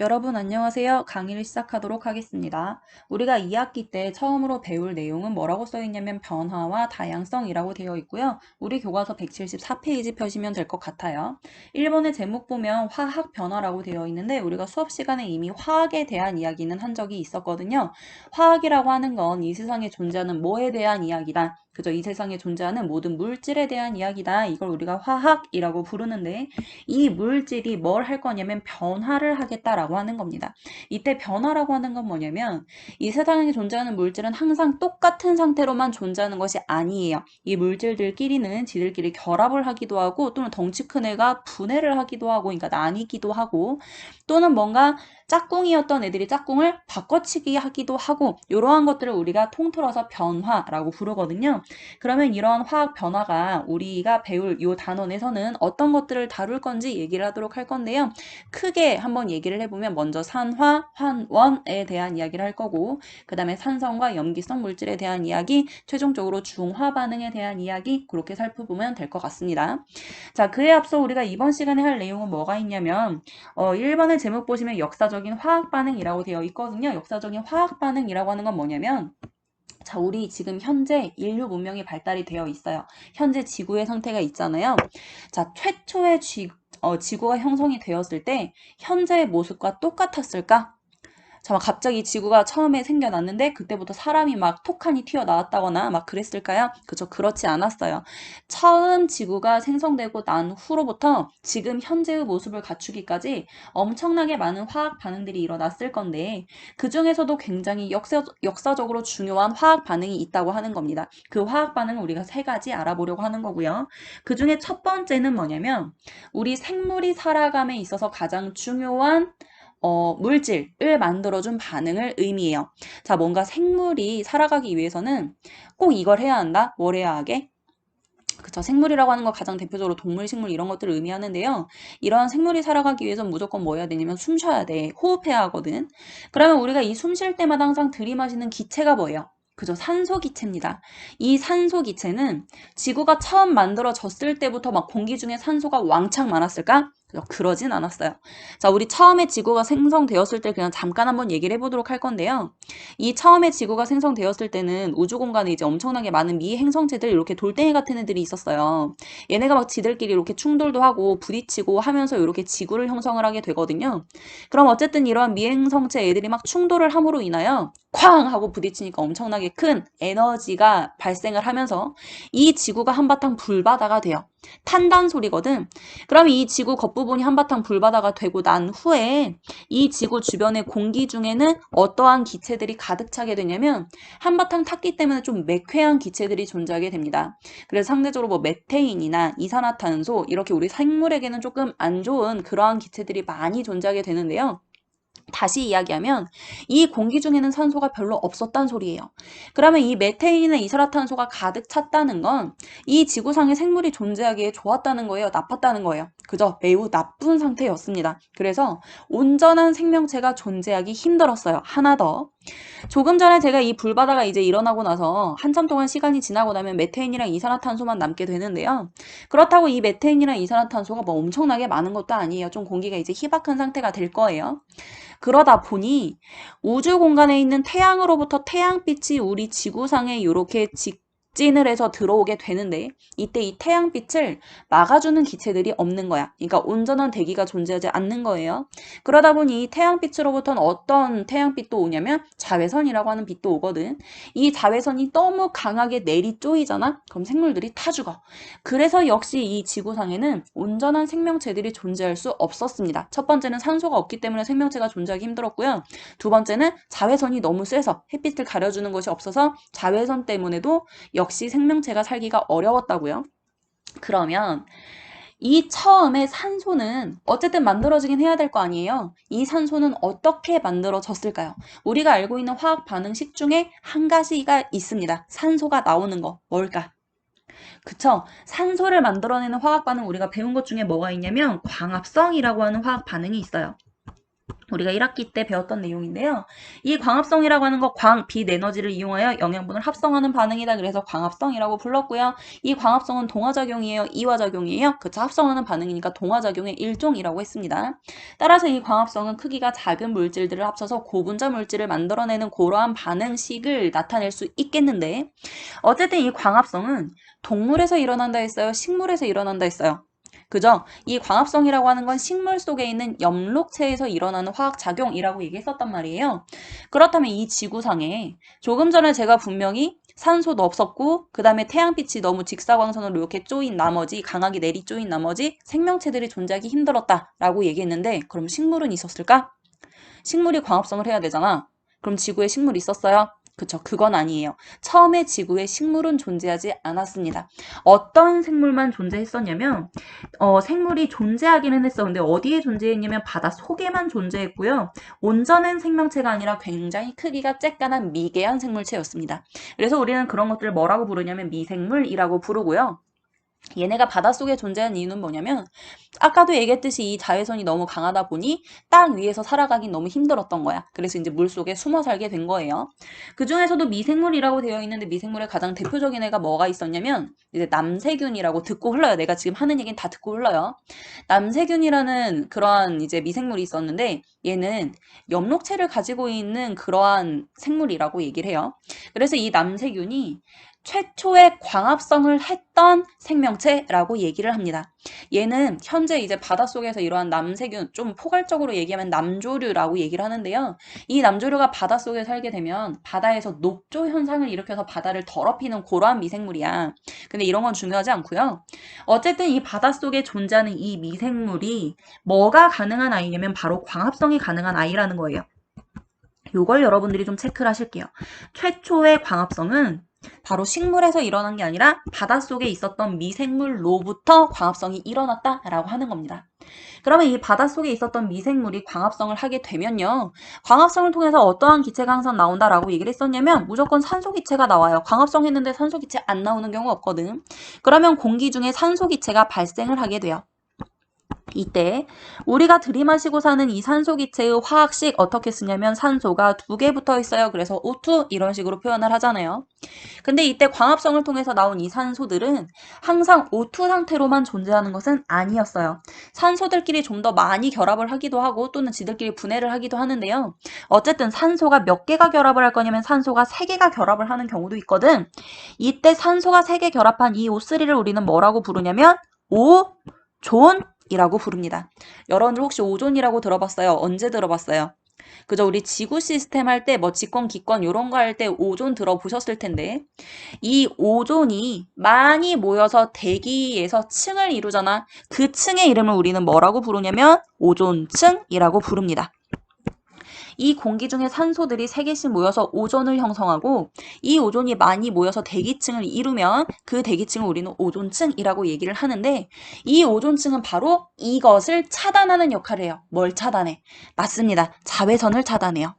여러분 안녕하세요. 강의를 시작하도록 하겠습니다. 우리가 2학기 때 처음으로 배울 내용은 뭐라고 써 있냐면 변화와 다양성이라고 되어 있고요. 우리 교과서 174페이지 펴시면 될 것 같아요. 1번의 제목 보면 화학 변화라고 되어 있는데 우리가 수업 시간에 이미 화학에 대한 이야기는 한 적이 있었거든요. 화학이라고 하는 건 이 세상에 존재하는 뭐에 대한 이야기다. 그죠? 이 세상에 존재하는 모든 물질에 대한 이야기다. 이걸 우리가 화학이라고 부르는데 이 물질이 뭘 할 거냐면 변화를 하겠다라고 하는 겁니다. 이때 변화라고 하는 건 뭐냐면 이 세상에 존재하는 물질은 항상 똑같은 상태로만 존재하는 것이 아니에요. 이 물질들끼리는 지들끼리 결합을 하기도 하고 또는 덩치 큰 애가 분해를 하기도 하고 그러니까 나뉘기도 하고 또는 뭔가 짝꿍이었던 애들이 짝꿍을 바꿔치기 하기도 하고 이러한 것들을 우리가 통틀어서 변화라고 부르거든요. 그러면 이러한 화학 변화가 우리가 배울 이 단원에서는 어떤 것들을 다룰 건지 얘기를 하도록 할 건데요. 크게 한번 얘기를 해보면 먼저 산화, 환원에 대한 이야기를 할 거고 그 다음에 산성과 염기성 물질에 대한 이야기, 최종적으로 중화 반응에 대한 이야기 그렇게 살펴보면 될 것 같습니다. 자, 그에 앞서 우리가 이번 시간에 할 내용은 뭐가 있냐면 1번의 제목 보시면 역사적인 화학 반응이라고 되어 있거든요. 역사적인 화학 반응이라고 하는 건 뭐냐면 자, 우리 지금 현재 인류 문명이 발달이 되어 있어요. 현재 지구의 상태가 있잖아요. 자, 최초의 지구가 형성이 되었을 때 현재의 모습과 똑같았을까? 잠깐 갑자기 지구가 처음에 생겨났는데 그때부터 사람이 막 톡하니 튀어나왔다거나 막 그랬을까요? 그죠? 그렇지 않았어요. 처음 지구가 생성되고 난 후로부터 지금 현재의 모습을 갖추기까지 엄청나게 많은 화학 반응들이 일어났을 건데 그 중에서도 굉장히 역사적으로 중요한 화학 반응이 있다고 하는 겁니다. 그 화학 반응을 우리가 세 가지 알아보려고 하는 거고요. 그 중에 첫 번째는 뭐냐면 우리 생물이 살아감에 있어서 가장 중요한 물질을 만들어준 반응을 의미해요. 자, 뭔가 생물이 살아가기 위해서는 꼭 이걸 해야 한다? 뭘 해야 하게? 그쵸. 생물이라고 하는 건 가장 대표적으로 동물, 식물 이런 것들을 의미하는데요. 이러한 생물이 살아가기 위해서는 무조건 뭐 해야 되냐면 숨 쉬어야 돼. 호흡해야 하거든. 그러면 우리가 이 숨 쉴 때마다 항상 들이마시는 기체가 뭐예요? 그죠. 산소 기체입니다. 이 산소 기체는 지구가 처음 만들어졌을 때부터 막 공기 중에 산소가 왕창 많았을까? 그러진 않았어요. 자, 우리 처음에 지구가 생성되었을 때 그냥 잠깐 한번 얘기를 해보도록 할 건데요. 이 처음에 지구가 생성되었을 때는 우주 공간에 이제 엄청나게 많은 미행성체들 이렇게 돌덩이 같은 애들이 있었어요. 얘네가 막 지들끼리 이렇게 충돌도 하고 부딪히고 하면서 이렇게 지구를 형성을 하게 되거든요. 그럼 어쨌든 이러한 미행성체 애들이 막 충돌을 함으로 인하여 쾅 하고 부딪히니까 엄청나게 큰 에너지가 발생을 하면서 이 지구가 한바탕 불바다가 돼요. 탄단소리거든. 그럼 이 지구 겉부분이 한바탕 불바다가 되고 난 후에 이 지구 주변의 공기 중에는 어떠한 기체들이 가득 차게 되냐면 한바탕 탔기 때문에 좀 매캐한 기체들이 존재하게 됩니다. 그래서 상대적으로 뭐 메테인이나 이산화탄소 이렇게 우리 생물에게는 조금 안 좋은 그러한 기체들이 많이 존재하게 되는데요. 다시 이야기하면 이 공기 중에는 산소가 별로 없었단 소리예요. 그러면 이 메테인이나 이산화탄소가 가득 찼다는 건 이 지구상의 생물이 존재하기에 좋았다는 거예요? 나빴다는 거예요? 그저 매우 나쁜 상태였습니다. 그래서 온전한 생명체가 존재하기 힘들었어요. 하나 더. 조금 전에 제가 이 불바다가 이제 일어나고 나서 한참 동안 시간이 지나고 나면 메테인이랑 이산화탄소만 남게 되는데요. 그렇다고 이 메테인이랑 이산화탄소가 뭐 엄청나게 많은 것도 아니에요. 좀 공기가 이제 희박한 상태가 될 거예요. 그러다 보니 우주 공간에 있는 태양으로부터 태양빛이 우리 지구상에 이렇게 직진을 해서 들어오게 되는데 이때 이 태양빛을 막아주는 기체들이 없는 거야. 그러니까 온전한 대기가 존재하지 않는 거예요. 그러다 보니 이 태양빛으로부터는 어떤 태양빛도 오냐면 자외선이라고 하는 빛도 오거든. 이 자외선이 너무 강하게 내리쪼이잖아? 그럼 생물들이 타 죽어. 그래서 역시 이 지구상에는 온전한 생명체들이 존재할 수 없었습니다. 첫 번째는 산소가 없기 때문에 생명체가 존재하기 힘들었고요. 두 번째는 자외선이 너무 세서 햇빛을 가려주는 것이 없어서 자외선 때문에도 역시 생명체가 살기가 어려웠다고요. 그러면 이 처음에 산소는 어쨌든 만들어지긴 해야 될 거 아니에요. 이 산소는 어떻게 만들어졌을까요? 우리가 알고 있는 화학 반응식 중에 한 가지가 있습니다. 산소가 나오는 거 뭘까? 그쵸? 산소를 만들어내는 화학 반응 우리가 배운 것 중에 뭐가 있냐면 광합성이라고 하는 화학 반응이 있어요. 우리가 1학기 때 배웠던 내용인데요. 이 광합성이라고 하는 거 광, 빛 에너지를 이용하여 영양분을 합성하는 반응이다. 그래서 광합성이라고 불렀고요. 이 광합성은 동화작용이에요? 이화작용이에요? 그쵸, 합성하는 반응이니까 동화작용의 일종이라고 했습니다. 따라서 이 광합성은 크기가 작은 물질들을 합쳐서 고분자 물질을 만들어내는 그러한 반응식을 나타낼 수 있겠는데, 어쨌든 이 광합성은 동물에서 일어난다 했어요? 식물에서 일어난다 했어요? 그죠? 이 광합성이라고 하는 건 식물 속에 있는 엽록체에서 일어나는 화학작용이라고 얘기했었단 말이에요. 그렇다면 이 지구상에 조금 전에 제가 분명히 산소도 없었고 그 다음에 태양빛이 너무 직사광선으로 이렇게 쪼인 나머지, 강하게 내리 쪼인 나머지 생명체들이 존재하기 힘들었다라고 얘기했는데, 그럼 식물은 있었을까? 식물이 광합성을 해야 되잖아. 그럼 지구에 식물이 있었어요? 그쵸, 그건 아니에요. 처음에 지구에 식물은 존재하지 않았습니다. 어떤 생물만 존재했었냐면 생물이 존재하기는 했어. 근데 어디에 존재했냐면 바다 속에만 존재했고요. 온전한 생명체가 아니라 굉장히 크기가 쬐깐한 미개한 생물체였습니다. 그래서 우리는 그런 것들을 뭐라고 부르냐면 미생물이라고 부르고요. 얘네가 바닷속에 존재한 이유는 뭐냐면, 아까도 얘기했듯이 이 자외선이 너무 강하다 보니 땅 위에서 살아가긴 너무 힘들었던 거야. 그래서 이제 물속에 숨어 살게 된 거예요. 그 중에서도 미생물이라고 되어 있는데, 미생물의 가장 대표적인 애가 뭐가 있었냐면 이제 남세균이라고 듣고 흘러요. 내가 지금 하는 얘기는 다 듣고 흘러요. 남세균이라는 그러한 이제 미생물이 있었는데, 얘는 엽록체를 가지고 있는 그러한 생물이라고 얘기를 해요. 그래서 이 남세균이 최초의 광합성을 했던 생명체라고 얘기를 합니다. 얘는 현재 이제 바닷속에서 이러한 남세균, 좀 포괄적으로 얘기하면 남조류라고 얘기를 하는데요. 이 남조류가 바닷속에 살게 되면 바다에서 녹조 현상을 일으켜서 바다를 더럽히는 그러한 미생물이야. 근데 이런 건 중요하지 않고요. 어쨌든 이 바닷속에 존재하는 이 미생물이 뭐가 가능한 아이냐면 바로 광합성이 가능한 아이라는 거예요. 요걸 여러분들이 좀 체크를 하실게요. 최초의 광합성은 바로 식물에서 일어난 게 아니라 바닷속에 있었던 미생물로부터 광합성이 일어났다라고 하는 겁니다. 그러면 이 바닷속에 있었던 미생물이 광합성을 하게 되면요. 광합성을 통해서 어떠한 기체가 항상 나온다라고 얘기를 했었냐면 무조건 산소 기체가 나와요. 광합성 했는데 산소 기체 안 나오는 경우 없거든. 그러면 공기 중에 산소 기체가 발생을 하게 돼요. 이때 우리가 들이마시고 사는 이 산소기체의 화학식 어떻게 쓰냐면 산소가 2개 붙어 있어요. 그래서 O2 이런 식으로 표현을 하잖아요. 근데 이때 광합성을 통해서 나온 이 산소들은 항상 O2 상태로만 존재하는 것은 아니었어요. 산소들끼리 좀 더 많이 결합을 하기도 하고 또는 지들끼리 분해를 하기도 하는데요. 어쨌든 산소가 몇 개가 결합을 할 거냐면 산소가 3개가 결합을 하는 경우도 있거든. 이때 산소가 3개 결합한 이 O3를 우리는 뭐라고 부르냐면 오존 이라고 부릅니다. 여러분들 혹시 오존이라고 들어봤어요? 언제 들어봤어요? 그저 우리 지구 시스템 할 때 뭐 직권, 기권 요런 거 할 때 오존 들어보셨을 텐데, 이 오존이 많이 모여서 대기에서 층을 이루잖아. 그 층의 이름을 우리는 뭐라고 부르냐면 오존층이라고 부릅니다. 이 공기 중에 산소들이 3개씩 모여서 오존을 형성하고, 이 오존이 많이 모여서 대기층을 이루면 그 대기층을 우리는 오존층이라고 얘기를 하는데, 이 오존층은 바로 이것을 차단하는 역할을 해요. 뭘 차단해? 맞습니다. 자외선을 차단해요.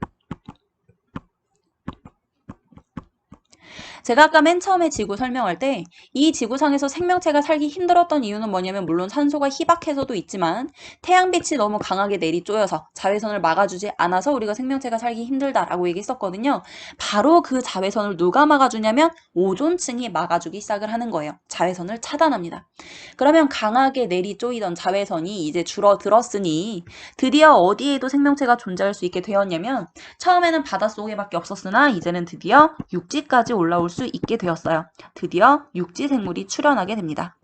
제가 아까 맨 처음에 지구 설명할 때 이 지구상에서 생명체가 살기 힘들었던 이유는 뭐냐면 물론 산소가 희박해서도 있지만 태양빛이 너무 강하게 내리쪼여서 자외선을 막아주지 않아서 우리가 생명체가 살기 힘들다라고 얘기했었거든요. 바로 그 자외선을 누가 막아주냐면 오존층이 막아주기 시작을 하는 거예요. 자외선을 차단합니다. 그러면 강하게 내리쪼이던 자외선이 이제 줄어들었으니 드디어 어디에도 생명체가 존재할 수 있게 되었냐면 처음에는 바닷속에밖에 없었으나 이제는 드디어 육지까지 올라올 수 있게 되었어요. 드디어 육지 생물이 출현하게 됩니다.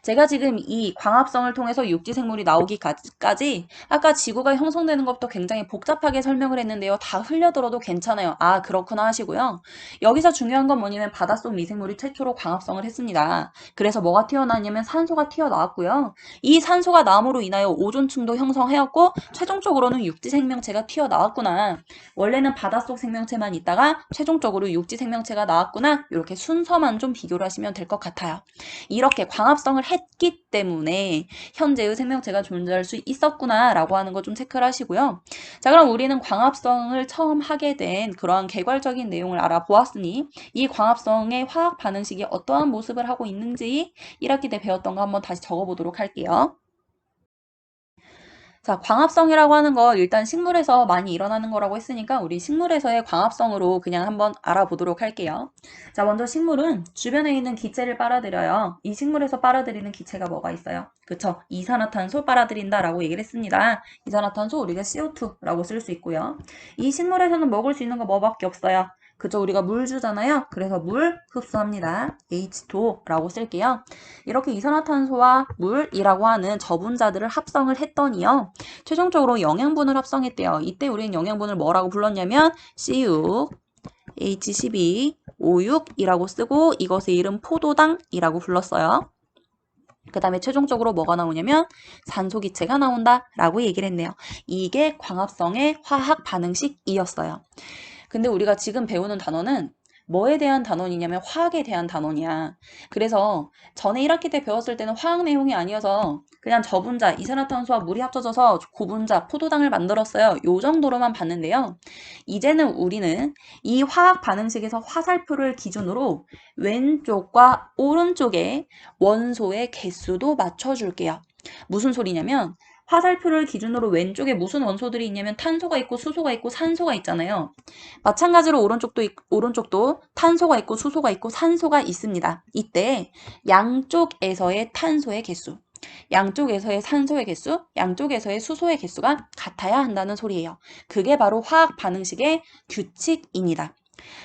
제가 지금 이 광합성을 통해서 육지 생물이 나오기까지 아까 지구가 형성되는 것부터 굉장히 복잡하게 설명을 했는데요. 다 흘려들어도 괜찮아요. 아, 그렇구나 하시고요. 여기서 중요한 건 뭐냐면 바닷속 미생물이 최초로 광합성을 했습니다. 그래서 뭐가 튀어나왔냐면 산소가 튀어나왔고요. 이 산소가 나옴으로 인하여 오존층도 형성하였고 최종적으로는 육지 생명체가 튀어나왔구나. 원래는 바닷속 생명체만 있다가 최종적으로 육지 생명체가 나왔구나. 이렇게 순서만 좀 비교를 하시면 될 것 같아요. 이렇게 광합성을 했기 때문에 현재의 생명체가 존재할 수 있었구나라고 하는 거 좀 체크를 하시고요. 자, 그럼 우리는 광합성을 처음 하게 된 그러한 개괄적인 내용을 알아보았으니 이 광합성의 화학 반응식이 어떠한 모습을 하고 있는지 1학기 때 배웠던 거 한번 다시 적어보도록 할게요. 자, 광합성이라고 하는 거 일단 식물에서 많이 일어나는 거라고 했으니까 우리 식물에서의 광합성으로 그냥 한번 알아보도록 할게요. 자, 먼저 식물은 주변에 있는 기체를 빨아들여요. 이 식물에서 빨아들이는 기체가 뭐가 있어요? 그쵸? 이산화탄소 빨아들인다라고 얘기를 했습니다. 이산화탄소 우리가 CO2라고 쓸 수 있고요. 이 식물에서는 먹을 수 있는 거 뭐밖에 없어요? 그죠? 우리가 물 주잖아요. 그래서 물 흡수합니다. H2O라고 쓸게요. 이렇게 이산화탄소와 물이라고 하는 저분자들을 합성을 했더니요. 최종적으로 영양분을 합성했대요. 이때 우리는 영양분을 뭐라고 불렀냐면 C6, H12, O6이라고 쓰고 이것의 이름 포도당이라고 불렀어요. 그 다음에 최종적으로 뭐가 나오냐면 산소기체가 나온다라고 얘기를 했네요. 이게 광합성의 화학 반응식이었어요. 근데 우리가 지금 배우는 단어는 뭐에 대한 단원이냐면 화학에 대한 단원이야. 그래서 전에 1학기 때 배웠을 때는 화학 내용이 아니어서 그냥 저분자, 이산화탄소와 물이 합쳐져서 고분자, 포도당을 만들었어요. 요 정도로만 봤는데요. 이제는 우리는 이 화학 반응식에서 화살표를 기준으로 왼쪽과 오른쪽에 원소의 개수도 맞춰줄게요. 무슨 소리냐면 화살표를 기준으로 왼쪽에 무슨 원소들이 있냐면 탄소가 있고 수소가 있고 산소가 있잖아요. 마찬가지로 오른쪽도 탄소가 있고 수소가 있고 산소가 있습니다. 이때 양쪽에서의 탄소의 개수, 양쪽에서의 산소의 개수, 양쪽에서의 수소의 개수가 같아야 한다는 소리예요. 그게 바로 화학 반응식의 규칙입니다.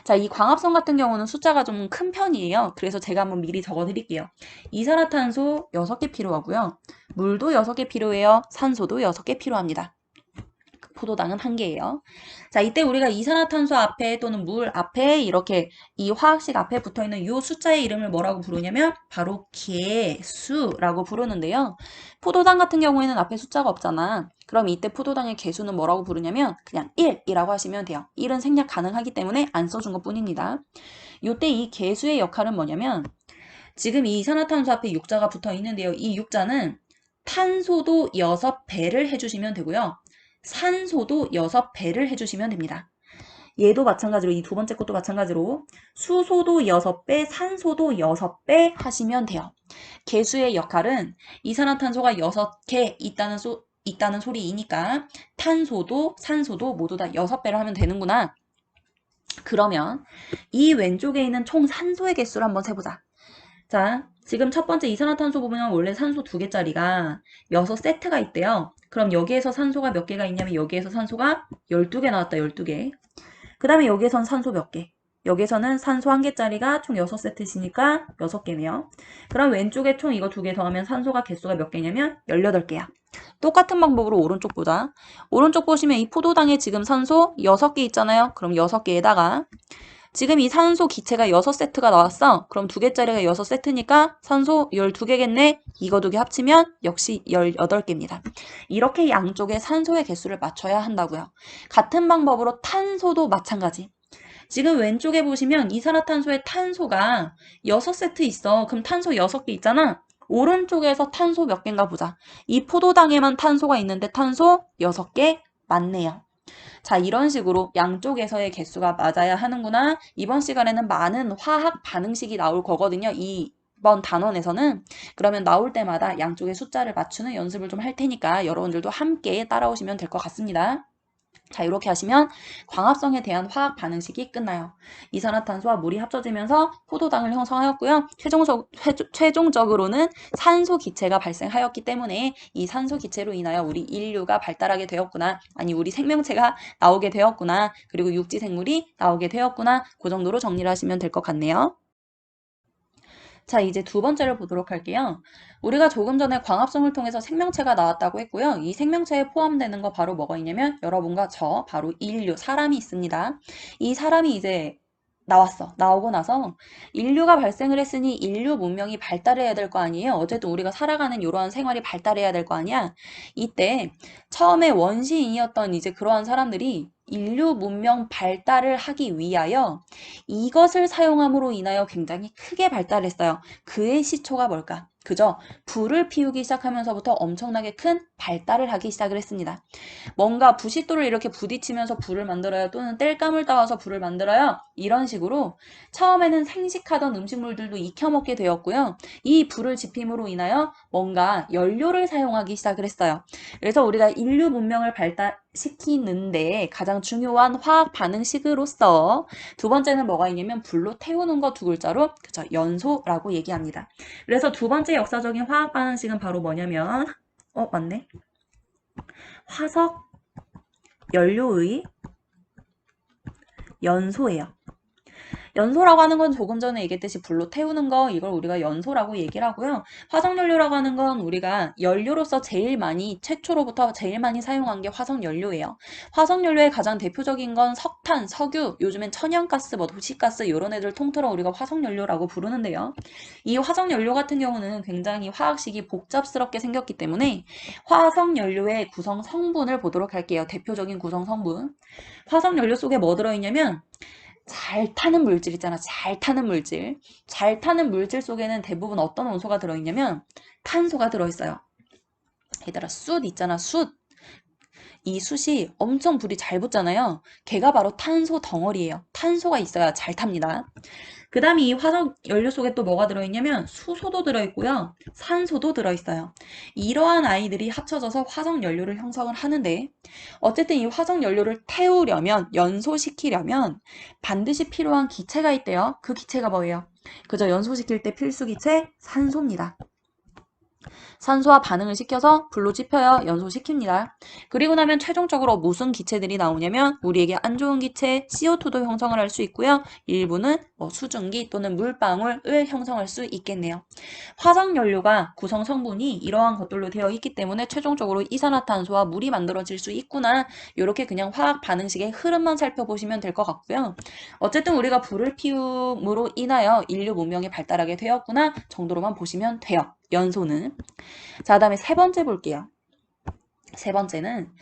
자, 이 광합성 같은 경우는 숫자가 좀 큰 편이에요. 그래서 제가 한번 미리 적어드릴게요. 이산화탄소 6개 필요하고요. 물도 6개 필요해요. 산소도 6개 필요합니다. 포도당은 1개예요. 자, 이때 우리가 이산화탄소 앞에 또는 물 앞에 이렇게 이 화학식 앞에 붙어있는 이 숫자의 이름을 뭐라고 부르냐면 바로 개수라고 부르는데요. 포도당 같은 경우에는 앞에 숫자가 없잖아. 그럼 이때 포도당의 개수는 뭐라고 부르냐면 그냥 1이라고 하시면 돼요. 1은 생략 가능하기 때문에 안 써준 것 뿐입니다. 이때 이 개수의 역할은 뭐냐면 지금 이 이산화탄소 앞에 육자가 붙어 있는데요. 이 육자는 탄소도 6배를 해주시면 되고요. 산소도 6배를 해주시면 됩니다. 얘도 마찬가지로 이 두 번째 것도 마찬가지로 수소도 6배, 산소도 6배 하시면 돼요. 개수의 역할은 이산화탄소가 6개 있다는 소리이니까 탄소도 산소도 모두 다 6배를 하면 되는구나. 그러면 이 왼쪽에 있는 총 산소의 개수를 한번 세보자. 자, 지금 첫 번째 이산화탄소 보면 원래 산소 2개짜리가 6세트가 있대요. 그럼 여기에서 산소가 몇 개가 있냐면 여기에서 산소가 12개 나왔다. 12개. 그 다음에 여기에선 산소 몇 개? 여기에서는 산소 1개짜리가 총 6세트시니까 6개네요. 그럼 왼쪽에 총 이거 2개 더하면 산소가 개수가 몇 개냐면 18개야. 똑같은 방법으로 오른쪽 보자. 오른쪽 보시면 이 포도당에 지금 산소 6개 있잖아요. 그럼 6개에다가 지금 이 산소 기체가 6세트가 나왔어. 그럼 2개짜리가 6세트니까 산소 12개겠네. 이거 2개 합치면 역시 18개입니다. 이렇게 양쪽에 산소의 개수를 맞춰야 한다고요. 같은 방법으로 탄소도 마찬가지. 지금 왼쪽에 보시면 이산화탄소의 탄소가 6세트 있어. 그럼 탄소 6개 있잖아. 오른쪽에서 탄소 몇 개인가 보자. 이 포도당에만 탄소가 있는데 탄소 6개 맞네요. 자, 이런 식으로 양쪽에서의 개수가 맞아야 하는구나. 이번 시간에는 많은 화학 반응식이 나올 거거든요. 이번 단원에서는. 그러면 나올 때마다 양쪽의 숫자를 맞추는 연습을 좀 할 테니까 여러분들도 함께 따라오시면 될 것 같습니다. 자, 이렇게 하시면 광합성에 대한 화학 반응식이 끝나요. 이산화탄소와 물이 합쳐지면서 포도당을 형성하였고요. 최종적으로는 산소 기체가 발생하였기 때문에 이 산소 기체로 인하여 우리 인류가 발달하게 되었구나. 아니, 우리 생명체가 나오게 되었구나. 그리고 육지 생물이 나오게 되었구나. 그 정도로 정리를 하시면 될 것 같네요. 자, 이제 두 번째를 보도록 할게요. 우리가 조금 전에 광합성을 통해서 생명체가 나왔다고 했고요. 이 생명체에 포함되는 거 바로 뭐가 있냐면 여러분과 저, 바로 인류, 사람이 있습니다. 이 사람이 이제 나왔어. 나오고 나서 인류가 발생을 했으니 인류 문명이 발달해야 될 거 아니에요. 어쨌든 우리가 살아가는 이러한 생활이 발달해야 될 거 아니야. 이때 처음에 원시인이었던 이제 그러한 사람들이 인류 문명 발달을 하기 위하여 이것을 사용함으로 인하여 굉장히 크게 발달했어요. 그의 시초가 뭘까? 그죠? 불을 피우기 시작하면서부터 엄청나게 큰 발달을 하기 시작을 했습니다. 뭔가 부싯돌을 이렇게 부딪히면서 불을 만들어요. 또는 땔감을 따와서 불을 만들어요. 이런 식으로 처음에는 생식하던 음식물들도 익혀먹게 되었고요. 이 불을 지핌으로 인하여 뭔가 연료를 사용하기 시작을 했어요. 그래서 우리가 인류 문명을 발달시키는데 가장 중요한 화학 반응식으로서 두 번째는 뭐가 있냐면 불로 태우는 거 두 글자로 그죠? 연소라고 얘기합니다. 그래서 두 번째 역사적인 화학 반응식은 바로 뭐냐면 맞네. 화석 연료의 연소예요. 연소라고 하는 건 조금 전에 얘기했듯이 불로 태우는 거 이걸 우리가 연소라고 얘기를 하고요. 화석연료라고 하는 건 우리가 연료로서 최초로부터 제일 많이 사용한 게 화석연료예요. 화석연료의 가장 대표적인 건 석탄, 석유, 요즘엔 천연가스, 도시가스 이런 애들 통틀어 우리가 화석연료라고 부르는데요. 이 화석연료 같은 경우는 굉장히 화학식이 복잡스럽게 생겼기 때문에 화석연료의 구성 성분을 보도록 할게요. 대표적인 구성 성분. 화석연료 속에 뭐 들어있냐면 잘 타는 물질 있잖아. 잘 타는 물질. 잘 타는 물질 속에는 대부분 어떤 원소가 들어있냐면 탄소가 들어있어요. 얘들아, 숯 있잖아. 숯. 이 숯이 엄청 불이 잘 붙잖아요. 걔가 바로 탄소 덩어리예요. 탄소가 있어야 잘 탑니다. 그 다음에 이 화석 연료 속에 또 뭐가 들어있냐면 수소도 들어있고요. 산소도 들어있어요. 이러한 아이들이 합쳐져서 화석 연료를 형성을 하는데 어쨌든 이 화석 연료를 태우려면 연소시키려면 반드시 필요한 기체가 있대요. 그 기체가 뭐예요? 그저 연소시킬 때 필수 기체 산소입니다. 산소와 반응을 시켜서 불로 지펴요. 연소시킵니다. 그리고 나면 최종적으로 무슨 기체들이 나오냐면 우리에게 안 좋은 기체 CO2도 형성을 할 수 있고요. 일부는 수증기 또는 물방울을 형성할 수 있겠네요. 화석연료가 구성 성분이 이러한 것들로 되어 있기 때문에 최종적으로 이산화탄소와 물이 만들어질 수 있구나. 이렇게 그냥 화학 반응식의 흐름만 살펴보시면 될 것 같고요. 어쨌든 우리가 불을 피움으로 인하여 인류 문명이 발달하게 되었구나 정도로만 보시면 돼요. 연소는. 자, 다음에 세 번째 볼게요. 세 번째는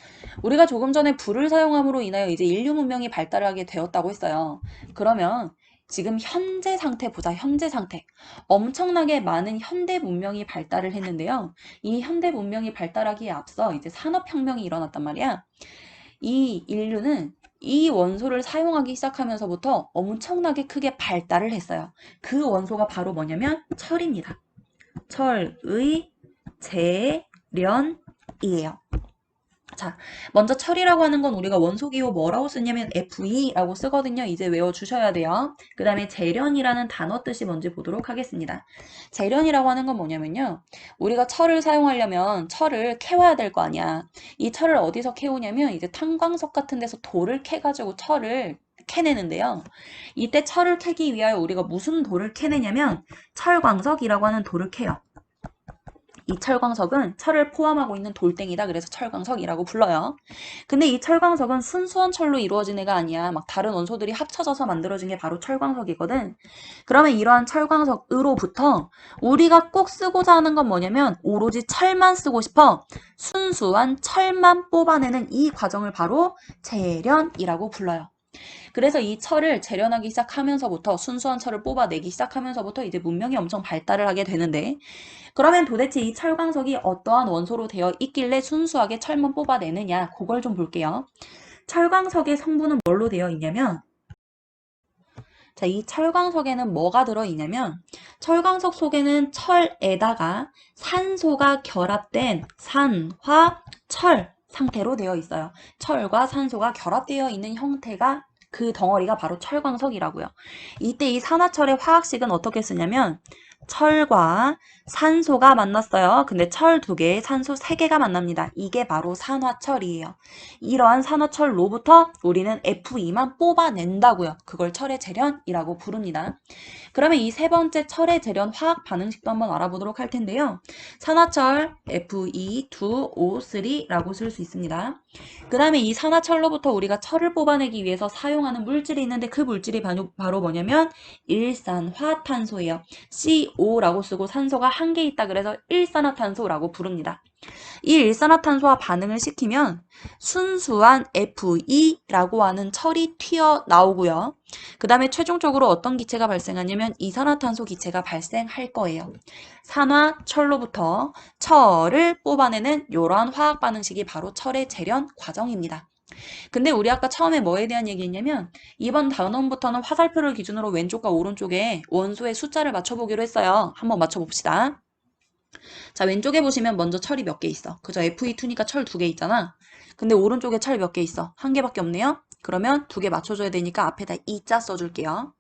우리가 조금 전에 불을 사용함으로 인하여 이제 인류 문명이 발달하게 되었다고 했어요. 그러면 지금 현재 상태 보자. 현재 상태. 엄청나게 많은 현대 문명이 발달을 했는데요. 이 현대 문명이 발달하기에 앞서 이제 산업혁명이 일어났단 말이야. 이 인류는 이 원소를 사용하기 시작하면서부터 엄청나게 크게 발달을 했어요. 그 원소가 바로 뭐냐면 철입니다. 철의 재련이에요. 자, 먼저 철이라고 하는 건 우리가 원소기호 뭐라고 쓰냐면 Fe라고 쓰거든요. 이제 외워주셔야 돼요. 그 다음에 재련이라는 단어 뜻이 뭔지 보도록 하겠습니다. 재련이라고 하는 건 뭐냐면요. 우리가 철을 사용하려면 철을 캐와야 될 거 아니야. 이 철을 어디서 캐오냐면 이제 탄광석 같은 데서 돌을 캐가지고 철을 캐내는데요. 이때 철을 캐기 위하여 우리가 무슨 돌을 캐내냐면 철광석이라고 하는 돌을 캐요. 이 철광석은 철을 포함하고 있는 돌덩이다. 그래서 철광석이라고 불러요. 근데 이 철광석은 순수한 철로 이루어진 애가 아니야. 막 다른 원소들이 합쳐져서 만들어진 게 바로 철광석이거든. 그러면 이러한 철광석으로부터 우리가 꼭 쓰고자 하는 건 뭐냐면 오로지 철만 쓰고 싶어. 순수한 철만 뽑아내는 이 과정을 바로 재련이라고 불러요. 그래서 이 철을 재련하기 시작하면서부터 순수한 철을 뽑아내기 시작하면서부터 이제 문명이 엄청 발달을 하게 되는데 그러면 도대체 이 철광석이 어떠한 원소로 되어 있길래 순수하게 철만 뽑아내느냐 그걸 좀 볼게요. 철광석의 성분은 뭘로 되어 있냐면 자, 이 철광석에는 뭐가 들어있냐면 철광석 속에는 철에다가 산소가 결합된 산화철 상태로 되어 있어요. 철과 산소가 결합되어 있는 형태가 그 덩어리가 바로 철광석이라고요. 이때 이 산화철의 화학식은 어떻게 쓰냐면 철과 산소가 만났어요. 근데 철 2개, 산소 3개가 만납니다. 이게 바로 산화철이에요. 이러한 산화철로부터 우리는 Fe2만 뽑아낸다고요. 그걸 철의 재련이라고 부릅니다. 그러면 이 세 번째 철의 재련 화학 반응식도 한번 알아보도록 할 텐데요. 산화철 Fe2O3라고 쓸 수 있습니다. 그 다음에 이 산화철로부터 우리가 철을 뽑아내기 위해서 사용하는 물질이 있는데 그 물질이 바로 뭐냐면 일산화탄소예요. H2O라고 쓰고 산소가 한 개 있다 그래서 일산화탄소라고 부릅니다. 이 일산화탄소와 반응을 시키면 순수한 Fe-라고 하는 철이 튀어나오고요. 그 다음에 최종적으로 어떤 기체가 발생하냐면 이산화탄소 기체가 발생할 거예요. 산화철로부터 철을 뽑아내는 이러한 화학 반응식이 바로 철의 재련 과정입니다. 근데 우리 아까 처음에 뭐에 대한 얘기했냐면 이번 단원부터는 화살표를 기준으로 왼쪽과 오른쪽에 원소의 숫자를 맞춰보기로 했어요. 한번 맞춰봅시다. 자, 왼쪽에 보시면 먼저 철이 몇 개 있어. 그죠? Fe2니까 철 2개 있잖아. 근데 오른쪽에 철 몇 개 있어? 한 개밖에 없네요. 그러면 2개 맞춰줘야 되니까 앞에다 2자 써줄게요.